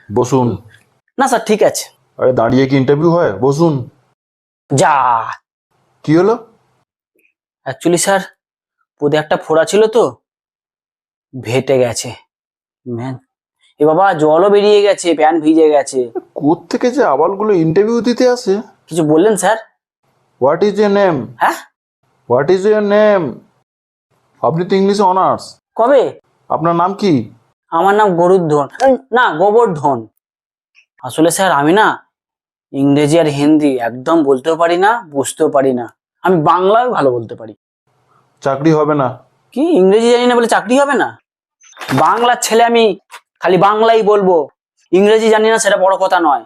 বসুন। না স্যার ঠিক আছে। আরে দাঁড়িয়ে কি ইন্টারভিউ হয়? বসুন। যা কি হলো? অ্যাকচুয়ালি স্যার পদে একটা ফোড়া ছিল তো, ভেটে গেছে। ম্যান এ বাবা, জলও বেরিয়ে গেছে, প্যান্ট ভিজে গেছে। কোত্থেকে যে আবালগুলো ইন্টারভিউ দিতে আসে? কিছু বললেন sir? What is your name? হ্যাঁ, হোয়াট ইজ ইউর নেম? আপনি তো ইংলিশে অনার্স। কবে? আপনার নাম কি? আমার নাম গরুধন, না গোবর্ধন। আসলে স্যার আমি না ইংরেজি আর হিন্দি একদম বলতেও পারি না, বুঝতেও পারি না। আমি বাংলাও ভালো বলতে পারি। চাকরি হবে না। কি ইংরেজি জানি না বলে চাকরি হবে না? বাংলার ছেলে আমি, খালি বাংলাই বলবো, ইংরেজি জানি না সেটা বড় কথা নয়।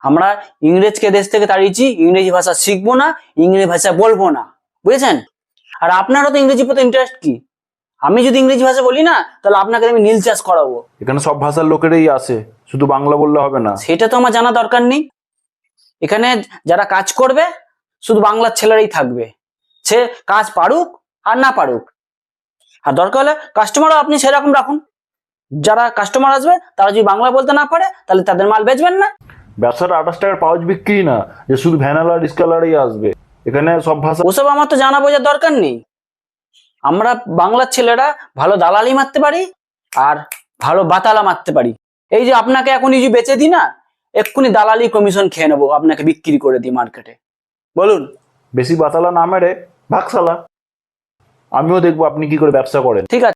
আমরা ইংরেজকে দেশ থেকে তাড়িয়েছি, ইংরেজি ভাষা শিখবো না, ইংরেজি ভাষা বলবো না, বুঝেছেন? আর আপনারও তো ইংরেজি প্রতি ইন্টারেস্ট কি? আমি যদি ইংরেজি ভাষা বলি না, তাহলে আপনাকে আমি নীল চাষ করাবো। এখানে সব ভাষার লোকেরাই আসে, শুধু বাংলা বললে হবে না। সেটা তো আমার জানা দরকার নেই। এখানে যারা কাজ করবে শুধু বাংলার ছেলেরাই থাকবে, সে কাজ পারুক আর না পারুক। আর দরকার হলে কাস্টমারও আপনি সেরকম রাখুন, যারা কাস্টমার আসবে তারা যদি বাংলা বলতে না পারে তাহলে তাদের মাল বেচবেন না। ব্যবসাটা 28 টাকার পাউচ বিক্রি না যে শুধু ভ্যানালা রিস্কালারই আসবে। এখানে সব ভাষা। ওসব আমার তো জানা বোঝার দরকার নেই। আমরা বাংলার ছেলেরা ভালো দালালি মারতে পারি আর ভালো বাতালা মারতে পারি। এই যে আপনাকে এখন এই যে বেচে দিই না, এক্ষুনি দালালি কমিশন খেয়ে নেবো, আপনাকে বিক্রি করে দিই মার্কেটে। বলুন। বেশি বাতালা না মেরে ভাগশালা। আমিও দেখবো আপনি কি করে ব্যবসা করেন। ঠিক আছে।